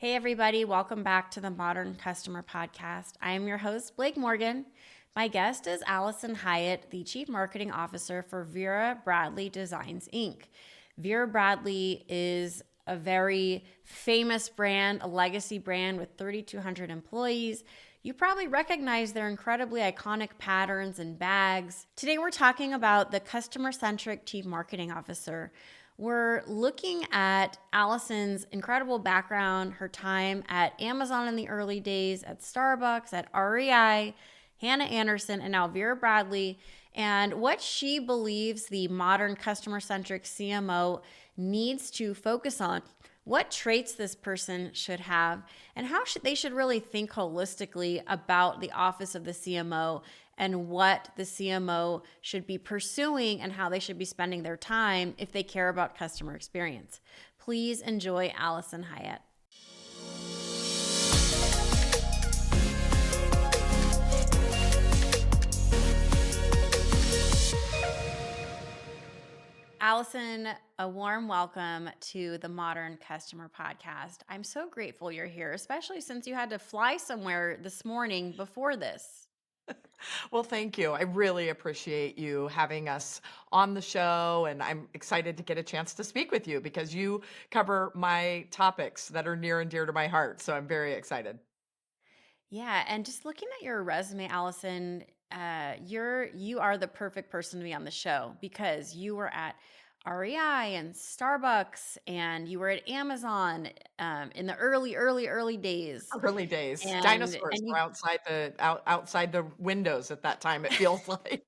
Hey, everybody, welcome back to the Modern Customer Podcast. I am your host, Blake Morgan. My guest is Allison Hiatt, the Chief Marketing Officer for Vera Bradley Designs, Inc. Vera Bradley is a very famous brand, a legacy brand with 3,200 employees. You probably recognize their incredibly iconic patterns and bags. Today, we're talking about the Customer-Centric Chief Marketing Officer. We're looking at Allison's incredible background, her time at Amazon in the early days, at Starbucks, at REI, Hannah Anderson, and now Vera Bradley, and what she believes the modern customer-centric CMO needs to focus on, what traits this person should have, and how they should really think holistically about the office of the CMO and what the CMO should be pursuing and how they should be spending their time if they care about customer experience. Please enjoy Allison Hiatt. Allison, a warm welcome to the Modern Customer Podcast. I'm so grateful you're here, especially since you had to fly somewhere this morning before this. Well, thank you. I really appreciate you having us on the show, and I'm excited to get a chance to speak with you because you cover my topics that are near and dear to my heart. So I'm very excited. Yeah, and just looking at your resume, Allison, you are the perfect person to be on the show because you were at REI and Starbucks, and you were at Amazon in the early days, Early days, and dinosaurs and were you, outside the windows at that time. It feels like.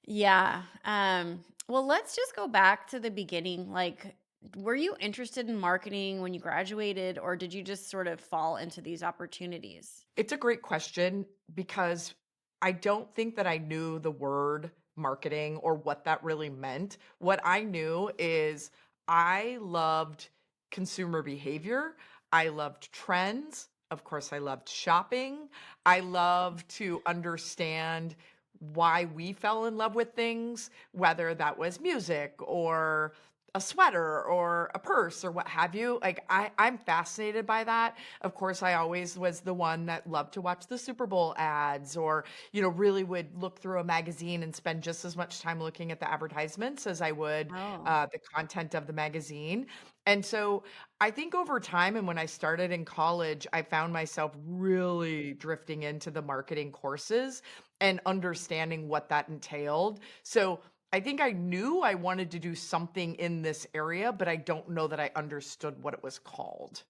yeah. Well, let's just go back to the beginning. Like, were you interested in marketing when you graduated, or did you just sort of fall into these opportunities? It's a great question because I don't think that I knew the word marketing or what that really meant. What I knew is I loved consumer behavior. I loved trends. Of course, I loved shopping. I love to understand why we fell in love with things, whether that was music or a sweater or a purse or what have you. Like I'm fascinated by that. Of course, I always was the one that loved to watch the Super Bowl ads or, really would look through a magazine and spend just as much time looking at the advertisements as I would Oh, the content of the magazine. And so I think over time, and when I started in college, I found myself really drifting into the marketing courses and understanding what that entailed. So I think I knew I wanted to do something in this area, but I don't know that I understood what it was called.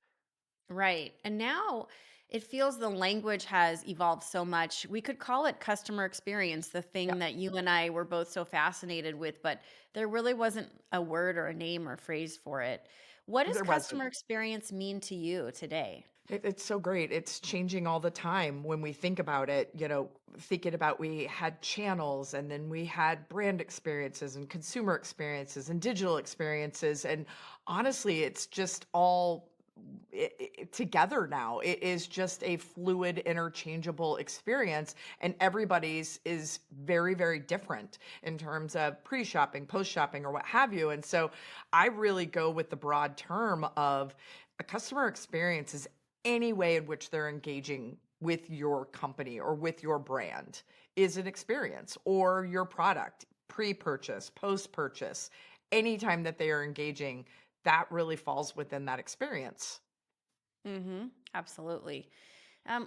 right. And now it feels the language has evolved so much. We could call it customer experience, the Yeah, thing that you and I were both so fascinated with, but there really wasn't a word or a name or phrase for it. What does there wasn't. customer experience mean to you today? It's so great. It's changing all the time when we think about it. Thinking about we had channels and then we had brand experiences and consumer experiences and digital experiences. And honestly, it's just all together now. It is just a fluid, interchangeable experience. And everybody's is very, very different in terms of pre shopping, post shopping, or what have you. And so I really go with the broad term of a customer experience is any way in which they're engaging with your company or with your brand is an experience or your product, pre-purchase, post-purchase, anytime that they are engaging, that really falls within that experience. Absolutely.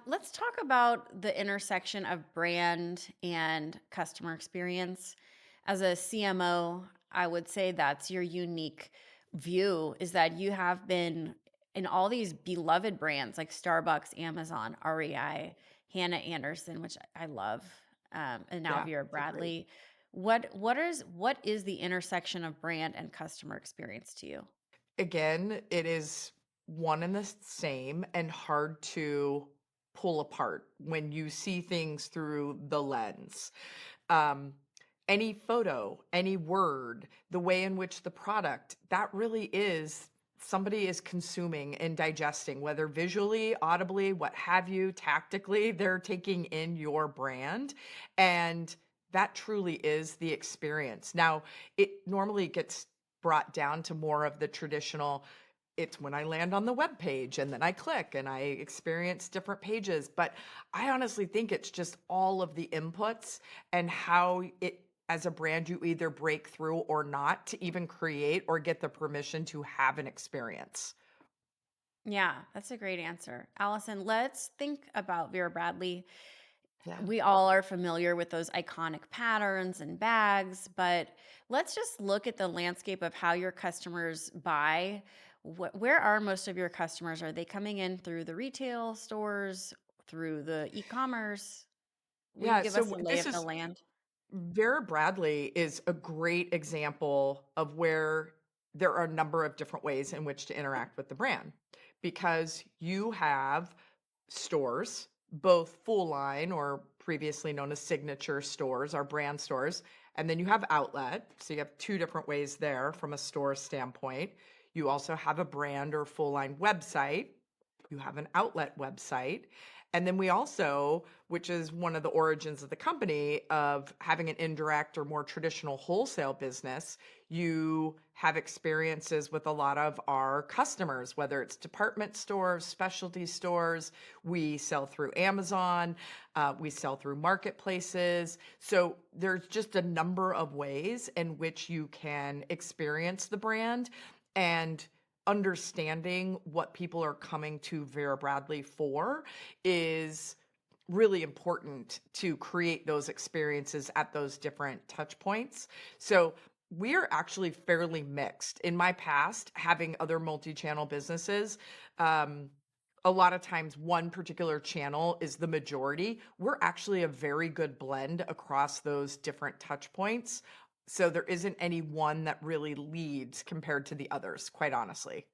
Let's talk about the intersection of brand and customer experience. As a CMO, I would say that's your unique view is that you have been in all these beloved brands like Starbucks, Amazon, REI, Hannah Anderson, which I love, and now Yeah, Vera it's a great. Bradley. What is the intersection of brand and customer experience to you? Again, it is one and the same and hard to pull apart when you see things through the lens. um, any photo, any word, the way in which the product, that really is somebody is consuming and digesting, whether visually, audibly, what have you, tactically, they're taking in your brand. And that truly is the experience. Now, it normally gets brought down to more of the traditional it's when I land on the web page and then I click and I experience different pages. But I honestly think it's just all of the inputs and how it, as a brand, you either break through or not to even create or get the permission to have an experience. Yeah, that's a great answer. Allison, let's think about Vera Bradley. Yeah. We all are familiar with those iconic patterns and bags, but let's just look at the landscape of how your customers buy. Where are most of your customers? Are they coming in through the retail stores, through the e-commerce? Will you Yeah. give us So a lay this of the is land? Vera Bradley is a great example of where there are a number of different ways in which to interact with the brand because you have stores, both full line or previously known as signature stores, our brand stores, and then you have outlet. So you have two different ways there from a store standpoint. You also have a brand or full line website. You have an outlet website. And then we also, which is one of the origins of the company, of having an indirect or more traditional wholesale business, you have experiences with a lot of our customers, whether it's department stores, specialty stores. We sell through Amazon, we sell through marketplaces. So there's just a number of ways in which you can experience the brand. And understanding what people are coming to Vera Bradley for is really important to create those experiences at those different touch points. So we are actually fairly mixed. In my past, having other multi-channel businesses, a lot of times one particular channel is the majority. We're actually a very good blend across those different touch points. So there isn't any one that really leads compared to the others, quite honestly.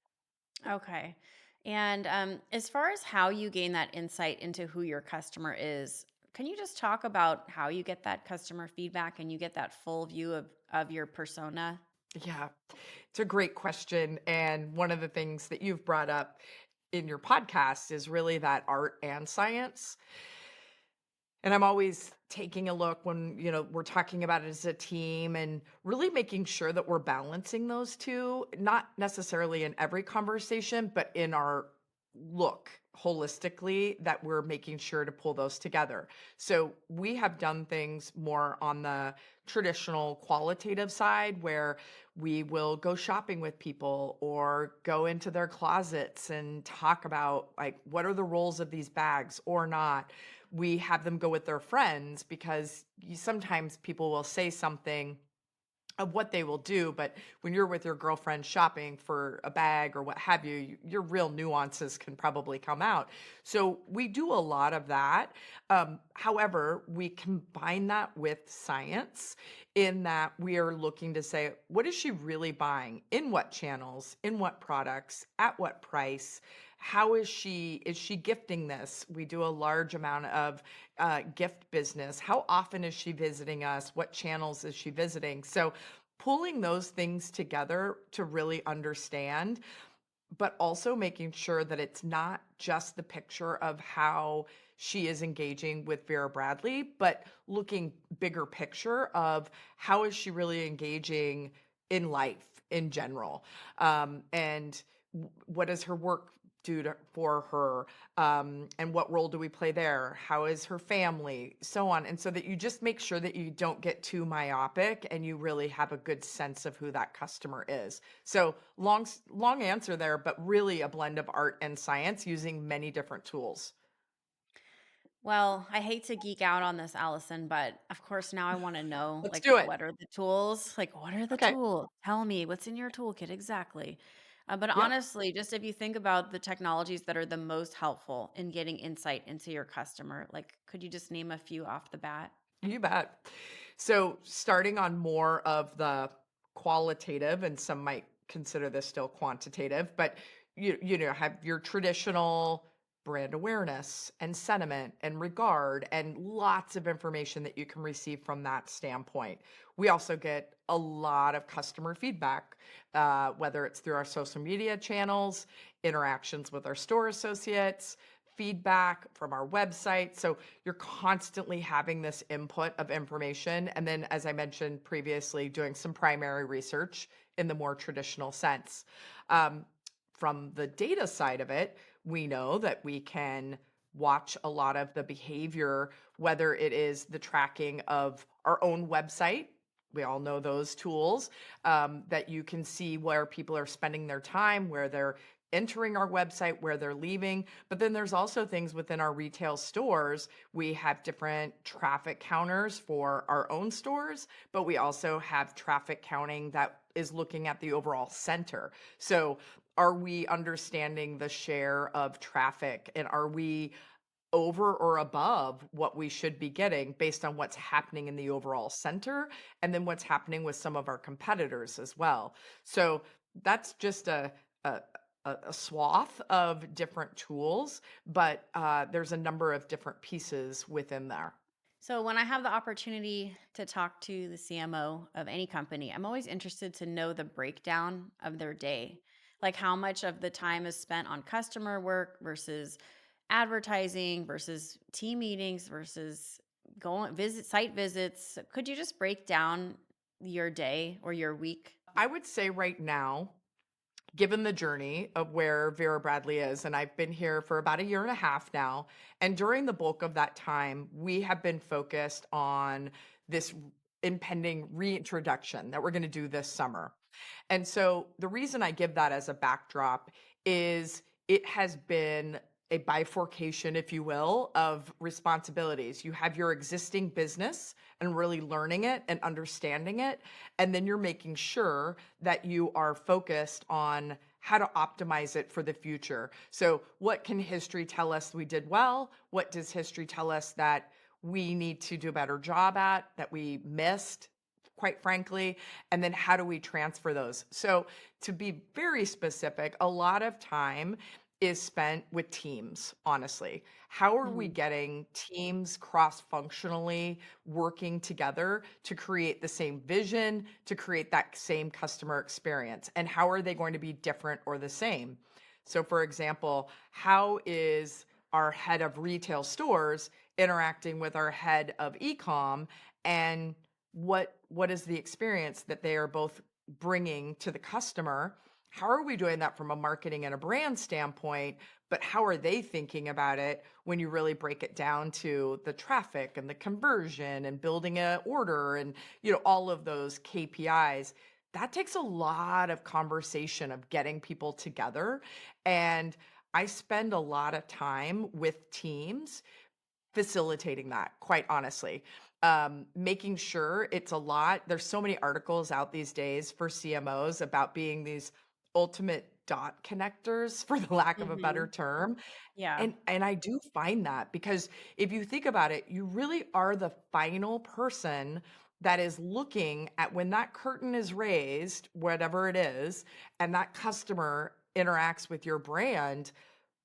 Okay. And as far as how you gain that insight into who your customer is, can you just talk about how you get that customer feedback and you get that full view of your persona? Yeah, it's a great question. And one of the things that you've brought up in your podcast is really that art and science. And I'm always taking a look when, we're talking about it as a team and really making sure that we're balancing those two, not necessarily in every conversation, but in our look holistically, that we're making sure to pull those together. So we have done things more on the traditional qualitative side where we will go shopping with people or go into their closets and talk about like what are the roles of these bags or not. We have them go with their friends because sometimes people will say something of what they will do, but when you're with your girlfriend shopping for a bag or what have you, your real nuances can probably come out. So we do a lot of that. However, we combine that with science in that we are looking to say, what is she really buying? In what channels? In what products? At what price? How is she gifting this? We do a large amount of gift business. How often is she visiting us? What channels is she visiting? So pulling those things together to really understand, but also making sure that it's not just the picture of how she is engaging with Vera Bradley, but looking bigger picture of how is she really engaging in life in general, and what does her work do for her, and what role do we play there? How is her family? So on. And so that you just make sure that you don't get too myopic and you really have a good sense of who that customer is. So long answer there, but really a blend of art and science using many different tools. Well, I hate to geek out on this, Allison, but of course now I want to know Let's like do it. what are the tools? Like what are the Okay. tools? Tell me what's in your toolkit exactly. But Yep. honestly, just if you think about the technologies that are the most helpful in getting insight into your customer, like could you just name a few off the bat? You bet. So starting on more of the qualitative, and some might consider this still quantitative, but have your traditional brand awareness and sentiment and regard and lots of information that you can receive from that standpoint. We also get a lot of customer feedback, whether it's through our social media channels, interactions with our store associates, feedback from our website. So you're constantly having this input of information. And then, as I mentioned previously, doing some primary research in the more traditional sense. Um, from the data side of it, we know that we can watch a lot of the behavior, whether it is the tracking of our own website. We all know those tools, that you can see where people are spending their time, where they're entering our website, where they're leaving. But then there's also things within our retail stores. We have different traffic counters for our own stores, but we also have traffic counting that is looking at the overall center. So are we understanding the share of traffic, and are we over or above what we should be getting based on what's happening in the overall center, and then what's happening with some of our competitors as well? So that's just a, a swath of different tools, but there's a number of different pieces within there. So when I have the opportunity to talk to the CMO of any company, I'm always interested to know the breakdown of their day. Like how much of the time is spent on customer work versus advertising versus team meetings versus going visit site visits. Could you just break down your day or your week? I would say right now, given the journey of where Vera Bradley is, and I've been here for about a year and a half now, and during the bulk of that time, we have been focused on this impending reintroduction that we're going to do this summer. And so the reason I give that as a backdrop is it has been a bifurcation, if you will, of responsibilities. You have your existing business and really learning it and understanding it. And then you're making sure that you are focused on how to optimize it for the future. So, what can history tell us we did well? What does history tell us that we need to do a better job at, that we missed, quite frankly? And then how do we transfer those? So, to be very specific, a lot of time is spent with teams, honestly. How are we Mhm. getting teams cross-functionally working together to create the same vision, to create that same customer experience? And how are they going to be different or the same? So, for example, how is our head of retail stores interacting with our head of e-com, and what is the experience that they are both bringing to the customer? How are we doing that from a marketing and a brand standpoint? But how are they thinking about it when you really break it down to the traffic and the conversion and building a order and all of those KPIs? That takes a lot of conversation of getting people together. And I spend a lot of time with teams facilitating that, quite honestly. Making sure it's a lot. There's so many articles out these days for CMOs about being these ultimate dot connectors, for the lack of a better Mhm. term. Yeah. And I do find that, because if you think about it, you really are the final person that is looking at when that curtain is raised, whatever it is, and that customer interacts with your brand.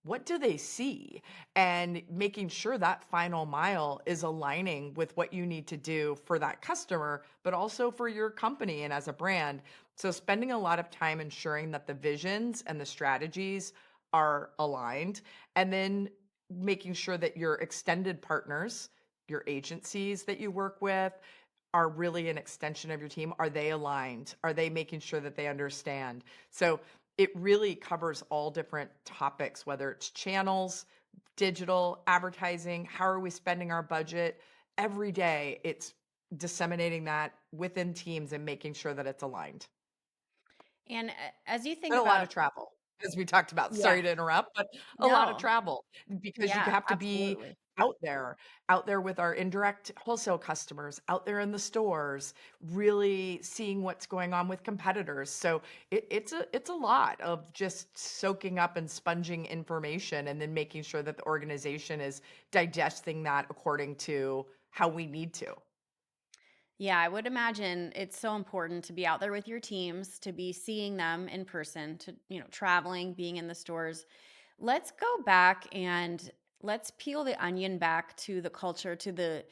What do they see? And making sure that final mile is aligning with what you need to do for that customer, but also for your company and as a brand. So, spending a lot of time ensuring that the visions and the strategies are aligned, and then making sure that your extended partners, your agencies that you work with, are really an extension of your team. Are they aligned? Are they making sure that they understand? So it really covers all different topics, whether it's channels, digital, advertising, how are we spending our budget? Every day, it's disseminating that within teams and making sure that it's aligned. And as you think And a lot of about, travel, as we talked about. yeah, Sorry to interrupt, but a lot of no, travel, because you yeah, have to be absolutely. out there, out there with our indirect wholesale customers, out there in the stores, really seeing what's going on with competitors. So it's a lot of just soaking up and sponging information, and then making sure that the organization is digesting that according to how we need to. Yeah, I would imagine it's so important to be out there with your teams, to be seeing them in person, to, traveling, being in the stores. Let's go back and let's peel the onion back to the culture, to the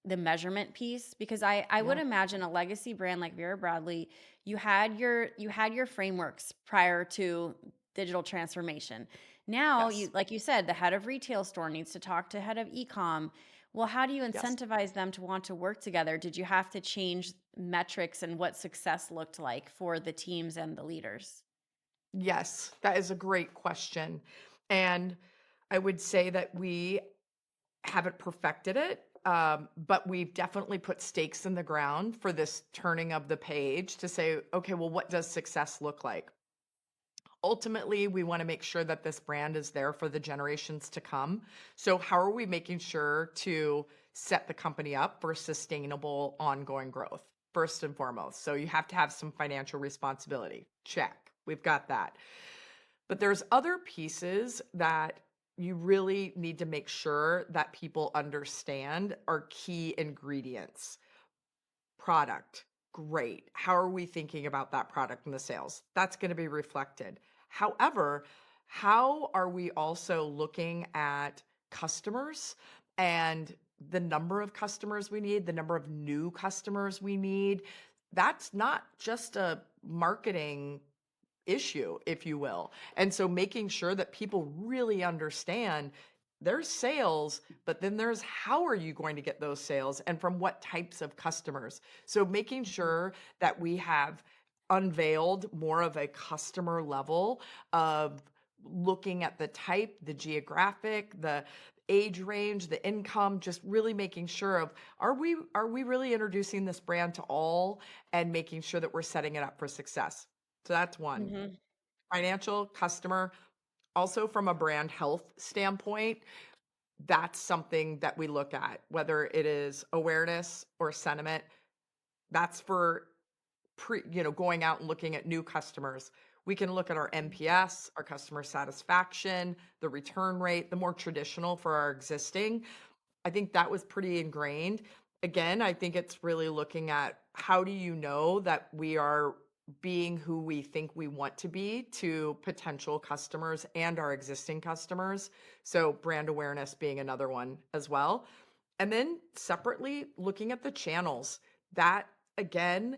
measurement piece, because I would Yeah. imagine a legacy brand like Vera Bradley, you had your frameworks prior to digital transformation. Now, Yes. like you said, the head of retail store needs to talk to head of e-com. Well, how do you Yes. incentivize them to want to work together? Did you have to change metrics and what success looked like for the teams and the leaders? Yes, that is a great question. And I would say that we haven't perfected it, but we've definitely put stakes in the ground for this turning of the page to say, okay, well, what does success look like? Ultimately, we want to make sure that this brand is there for the generations to come. So, how are we making sure to set the company up for sustainable, ongoing growth? First and foremost. So, you have to have some financial responsibility. Check. We've got that. But there's other pieces that you really need to make sure that people understand are key ingredients. Product, great. How are we thinking about that product and the sales? That's going to be reflected. However, how are we also looking at customers and the number of customers we need, the number of new customers we need? That's not just a marketing issue, if you will. And so making sure that people really understand there's sales, but then there's how are you going to get those sales and from what types of customers. So making sure that we have unveiled more of a customer level of looking at the type, the geographic, the age range, the income, just really making sure of are we really introducing this brand to all and making sure that we're setting it up for success. So that's one. Hmm. Financial, customer, also from a brand health standpoint, that's something that we look at, whether it is awareness or sentiment. That's for going out and looking at new customers. We can look at our NPS, our customer satisfaction, the return rate, the more traditional for our existing. I think that was pretty ingrained. Again, I think it's really looking at how do you know that we are being who we think we want to be to potential customers and our existing customers. So, brand awareness being another one as well. And then separately, looking at the channels. That again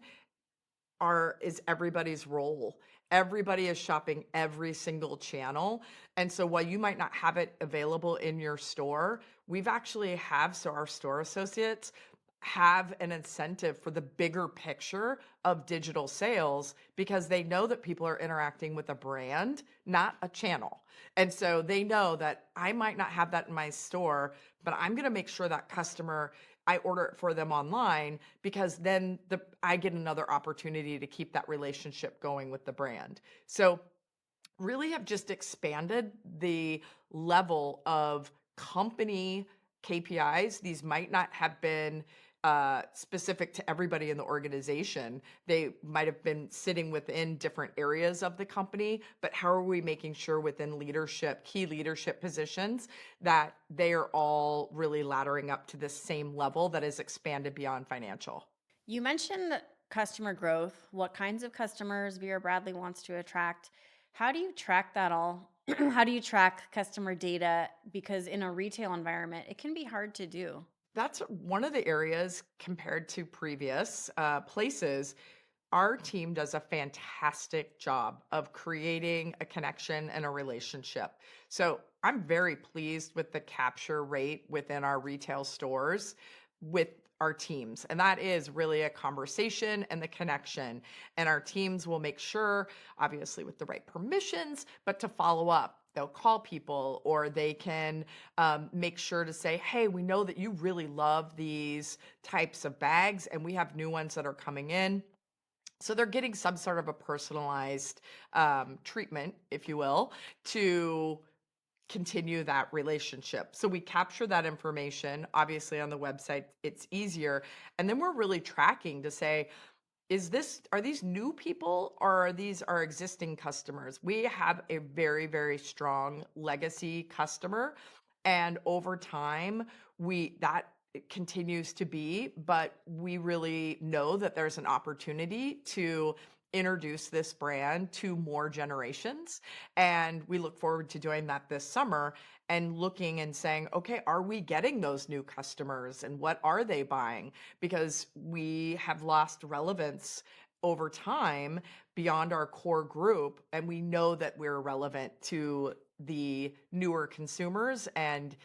is everybody's role. Everybody is shopping every single channel. And so while you might not have it available in your store, we've actually so our store associates have an incentive for the bigger picture of digital sales because they know that people are interacting with a brand, not a channel. And so they know that I might not have that in my store, but I'm going to make sure that customer I order it for them online because then I get another opportunity to keep that relationship going with the brand. So really have just expanded the level of company KPIs. These might not have been specific to everybody in the organization. They might have been sitting within different areas of the company, but how are we making sure within leadership, key leadership positions, that they are all really laddering up to this same level that is expanded beyond financial? You mentioned customer growth, what kinds of customers Vera Bradley wants to attract. How do you track that all? How do you track customer data? Because in a retail environment, it can be hard to do. That's one of the areas compared to previous places. Our team does a fantastic job of creating a connection and a relationship. So I'm very pleased with the capture rate within our retail stores with our teams. And that is really a conversation and the connection. And our teams will make sure, obviously, with the right permissions, but to follow up. They'll call people or they can make sure to say, hey, we know that you really love these types of bags and we have new ones that are coming in. So they're getting some sort of a personalized treatment, if you will, to continue that relationship. So we capture that information, obviously on the website, it's easier. And then we're really tracking to say, are these new people or are these our existing customers? We have a very, very strong legacy customer. And over time, that it continues to be, but we really know that there's an opportunity to introduce this brand to more generations. And we look forward to doing that this summer and looking and saying, okay, are we getting those new customers and what are they buying? Because we have lost relevance over time beyond our core group. And we know that we're relevant to the newer consumers and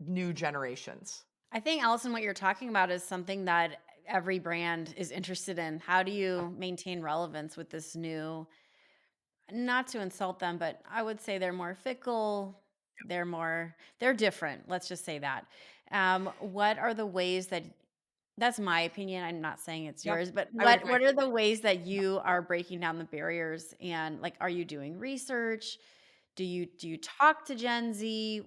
new generations. I think, Allison, what you're talking about is something that every brand is interested in. How do you maintain relevance with this new not to insult them, but I would say they're more fickle. They're different. Let's just say that. What are the ways that that's my opinion. I'm not saying it's Yep, yours, but I would what agree. are the ways that you are breaking down the barriers? And like, are you doing research? Do you talk to Gen Z?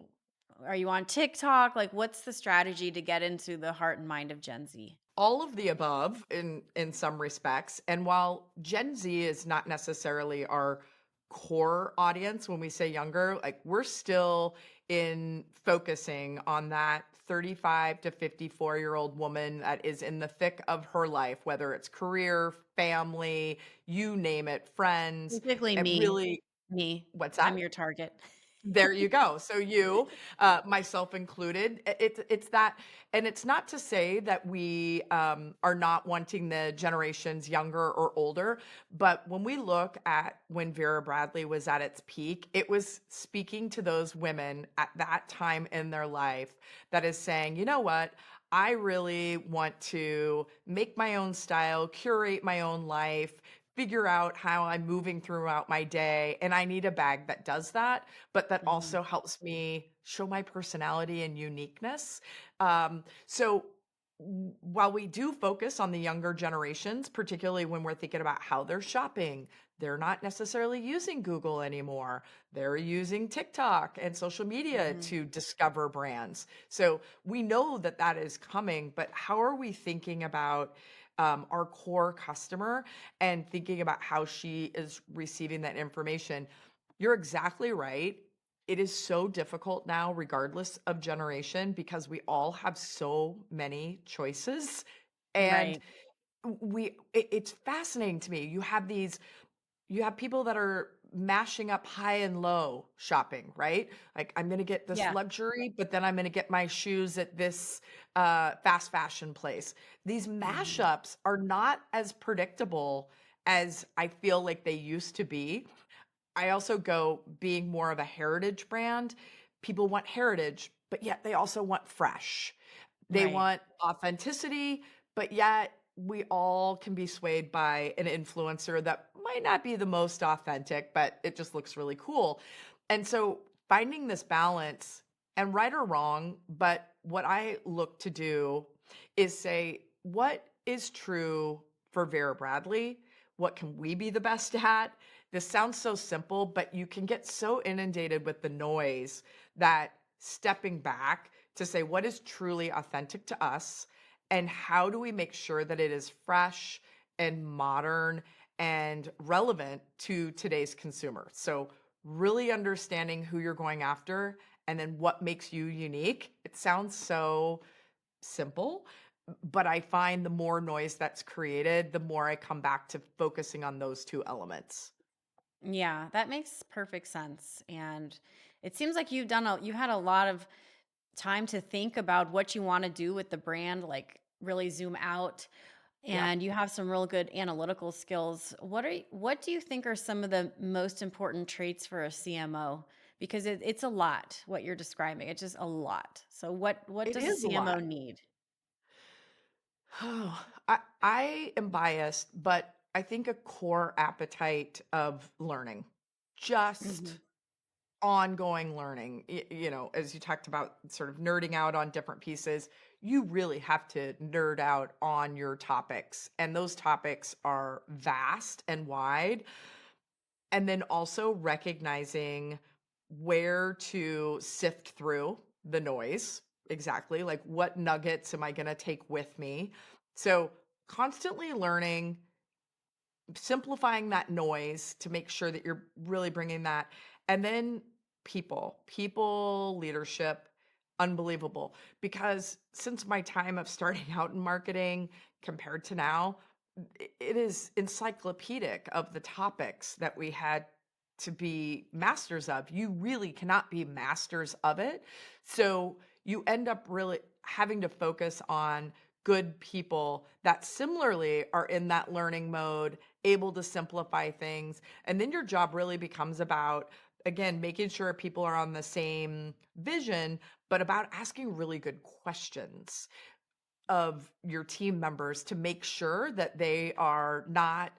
Are you on TikTok? Like, what's the strategy to get into the heart and mind of Gen Z? All of the above in some respects. And while Gen Z is not necessarily our core audience when we say younger, like we're still in focusing on that 35 to 54-year-old woman that is in the thick of her life, whether it's career, family, you name it, friends. Specifically It me. really, Me. what's I'm that? your target. There you go. So you, myself included, it's that, and it's not to say that we are not wanting the generations younger or older, but when we look at when Vera Bradley was at its peak, it was speaking to those women at that time in their life that is saying, you know what? I really want to make my own style, curate my own life, figure out how I'm moving throughout my day. And I need a bag that does that, but that Mhm. also helps me show my personality and uniqueness. So while we do focus on the younger generations, particularly when we're thinking about how they're shopping, they're not necessarily using Google anymore. They're using TikTok and social media Mhm. to discover brands. So we know that that is coming, but how are we thinking about our core customer and thinking about how she is receiving that information? You're exactly right. It is so difficult now, regardless of generation, because we all have so many choices. And Right. it's fascinating to me. You have people that are mashing up high and low shopping, right? Like I'm going to get this Yeah. luxury, but then I'm going to get my shoes at this fast fashion place. These Mhm. mashups are not as predictable as I feel like they used to be. I also go being more of a heritage brand. People want heritage, but yet they also want fresh. They Right. want authenticity, but yet we all can be swayed by an influencer that might not be the most authentic, but it just looks really cool. And so finding this balance, and right or wrong, but what I look to do is say, what is true for Vera Bradley? What can we be the best at? This sounds so simple, but you can get so inundated with the noise that stepping back to say what is truly authentic to us and how do we make sure that it is fresh and modern and relevant to today's consumer. So really understanding who you're going after and then what makes you unique. It sounds so simple, but I find the more noise that's created, the more I come back to focusing on those two elements. Yeah, that makes perfect sense. And it seems like you had a lot of time to think about what you want to do with the brand, like really zoom out, Yep. and you have some real good analytical skills. What do you think are some of the most important traits for a CMO? Because it's a lot what you're describing. It's just a lot. So what It does a is a CMO lot. need? Oh, I am biased, but I think a core appetite of learning, just Mhm. ongoing learning. As you talked about sort of nerding out on different pieces, you really have to nerd out on your topics. And those topics are vast and wide. And then also recognizing where to sift through the noise. Exactly. Like what nuggets am I going to take with me? So constantly learning, simplifying that noise to make sure that you're really bringing that. And then people leadership, unbelievable. Because since my time of starting out in marketing compared to now, it is encyclopedic of the topics that we had to be masters of. You really cannot be masters of it. So you end up really having to focus on good people that similarly are in that learning mode, able to simplify things. And then your job really becomes about, again, making sure people are on the same vision, but about asking really good questions of your team members to make sure that they are not,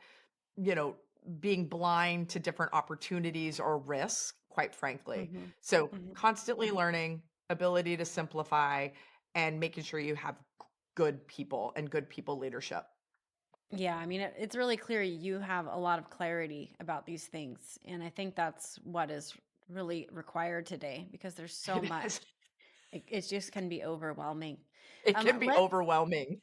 you know, being blind to different opportunities or risks, quite frankly. Hmm. So Hmm. constantly learning, ability to simplify, and making sure you have good people and good people leadership. Yeah, I mean, it's really clear you have a lot of clarity about these things. And I think that's what is really required today because there's so It is, much. It just can be overwhelming. it can be Let's, overwhelming.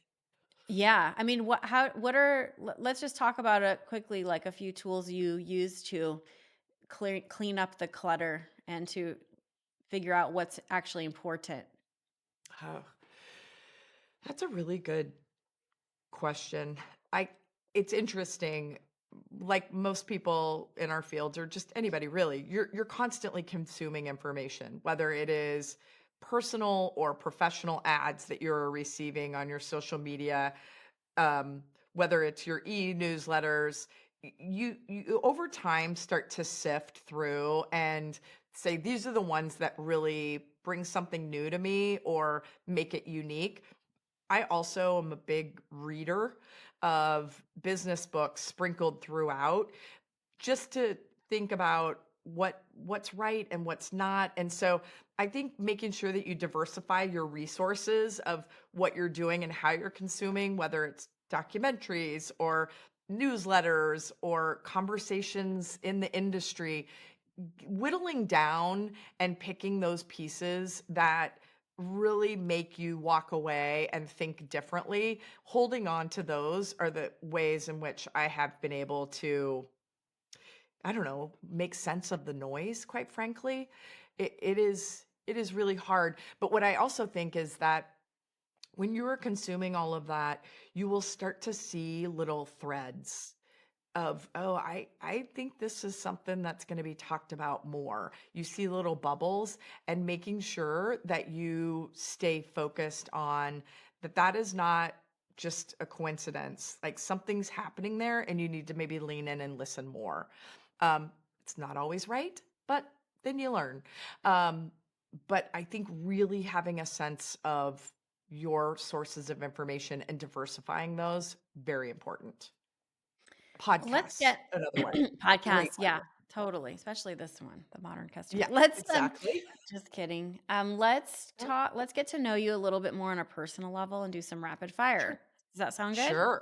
yeah, I mean, let's just talk about it quickly, like a few tools you use to clean up the clutter and to figure out what's actually important. Oh, that's a really good question. I It's interesting. Like most people in our fields, or just anybody really, you're constantly consuming information, whether it is personal or professional ads that you're receiving on your social media, um, whether it's your e-newsletters. You over time start to sift through and say, these are the ones that really bring something new to me or make it unique. I also am a big reader of business books sprinkled throughout, just to think about what's right and what's not. And so I think making sure that you diversify your resources of what you're doing and how you're consuming, whether it's documentaries or newsletters or conversations in the industry, whittling down and picking those pieces that really make you walk away and think differently. Holding on to those are the ways in which I have been able to, I don't know, make sense of the noise, quite frankly. It is really hard. But what I also think is that when you are consuming all of that, you will start to see little threads of, oh, I think this is something that's going to be talked about more. You see little bubbles, and making sure that you stay focused on that is not just a coincidence. Like something's happening there and you need to maybe lean in and listen more. It's not always right, but then you learn. Um, but I think really having a sense of your sources of information and diversifying those, very important. Let's Podcasts, get another one. Great podcasts. one. Yeah, totally. Especially this one, the modern customer. Yeah, Let's exactly. just kidding. Let's Yeah, talk. Let's get to know you a little bit more on a personal level and do some rapid sure. fire. Does that sound good? Sure.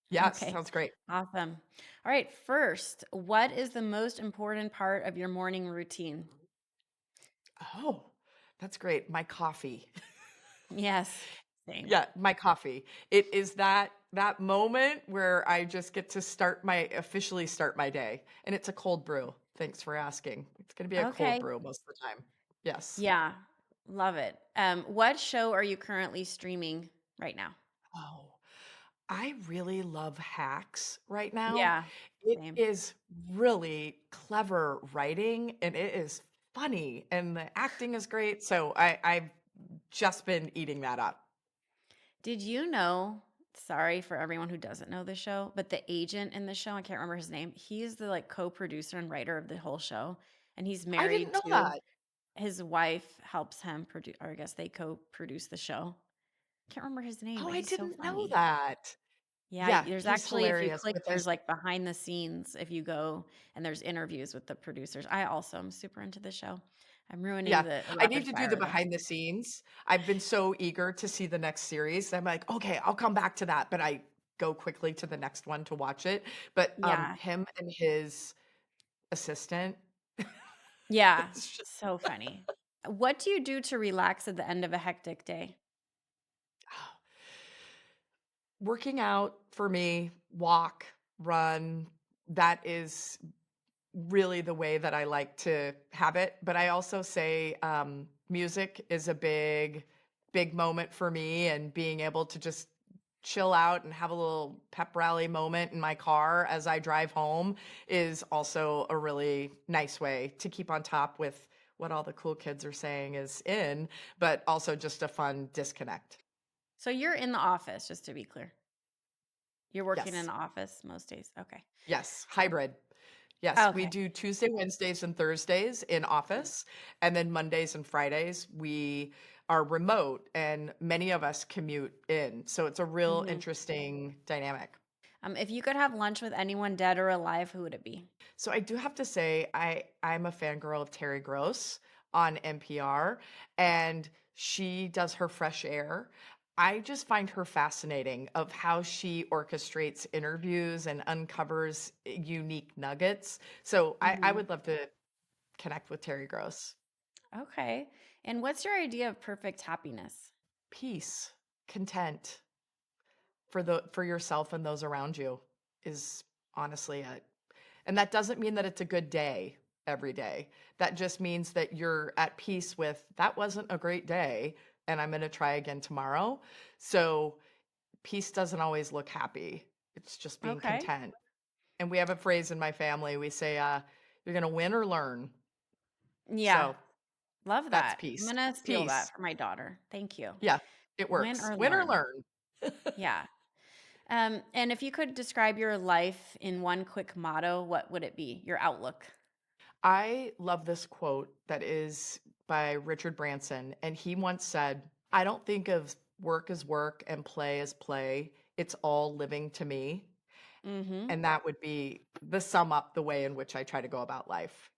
Yes, Okay, sounds great. awesome. All right. First, what is the most important part of your morning routine? Oh, that's great. My coffee. Yes, same. Yeah, my coffee. It is that moment where I just get to officially start my day. And it's a cold brew. Thanks for asking. It's going to be a cold Okay. brew most of the time. Yes. Yeah, love it. What show are you currently streaming right now? Oh, I really love Hacks right now. Yeah, It same. is really clever writing and it is funny and the acting is great. So I've just been eating that up. Did you know? Sorry for everyone who doesn't know the show, but the agent in the show, I can't remember his name. He's the like co-producer and writer of the whole show, and he's I didn't married know to that. his wife. Helps him produce, or I guess they co-produce the show. Can't remember his name, Oh, but I he's so didn't know funny. that. Yeah, Yeah, there's he's actually, if you hilarious click, with there's his. like behind the scenes if you go, and there's interviews with the producers. I also am super into the show. I'm ruining Yeah, the I need rapid to do the fire though. behind the scenes. I've been so eager to see the next series. I'm like, okay, I'll come back to that, but I go quickly to the next one to watch it. But Yeah, him and his assistant. yeah, It's just so funny. What do you do to relax at the end of a hectic day? working out for me, walk, run, that is really the way that I like to have it. But I also say music is a big moment for me, and being able to just chill out and have a little pep rally moment in my car as I drive home is also a really nice way to keep on top with what all the cool kids are saying is in, but also just a fun disconnect. So you're in the office, just to be clear. You're working in Yes. the office most days. Okay. Yes. Hybrid. Yes, we Okay. do Tuesday, Wednesdays, and Thursdays in office, and then Mondays and Fridays we are remote, and many of us commute in. So it's a real Hmm. interesting dynamic. If you could have lunch with anyone dead or alive, who would it be? So I do have to say I'm a fangirl of Terry Gross on NPR, and she does her fresh air. I just find her fascinating of how she orchestrates interviews and uncovers unique nuggets. So I Hmm. would love to connect with Terry Gross. Okay. And what's your idea of perfect happiness? Peace, content for yourself and those around you is honestly it. And that doesn't mean that it's a good day every day. That just means that you're at peace with that wasn't a great day and I'm going to try again tomorrow. So peace doesn't always look happy. It's just being Okay. content. And we have a phrase in my family. We say, you're going to win or learn. Yeah. So Love that's that. I'm peace. going to steal Peace. that for my daughter. Thank you. Yeah, it Win works. or Win or learn. learn. Yeah. And if you could describe your life in one quick motto, what would it be? Your outlook. I love this quote that is by Richard Branson. And he once said, I don't think of work as work and play as play. It's all living to me. Mm-hmm. And that would be the sum up the way in which I try to go about life.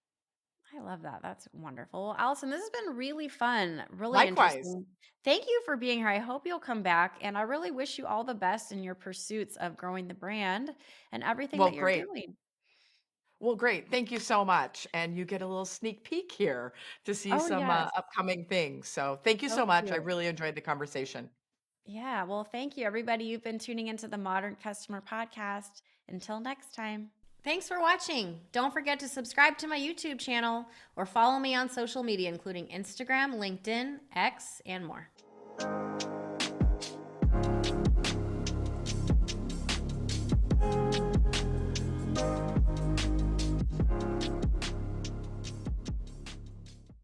I love that. That's wonderful. Well, Allison, this has been really fun, really Likewise. interesting. Thank you for being here. I hope you'll come back. And I really wish you all the best in your pursuits of growing the brand and everything Well, that you're great. doing. Well, great. Thank you so much. And you get a little sneak peek here to see Oh, some yes. upcoming things. So thank you So so much. I cute. really enjoyed the conversation. Yeah. Well, thank you, everybody. You've been tuning into the Modern Customer Podcast. Until next time. Thanks for watching. Don't forget to subscribe to my YouTube channel or follow me on social media, including Instagram, LinkedIn, X, and more.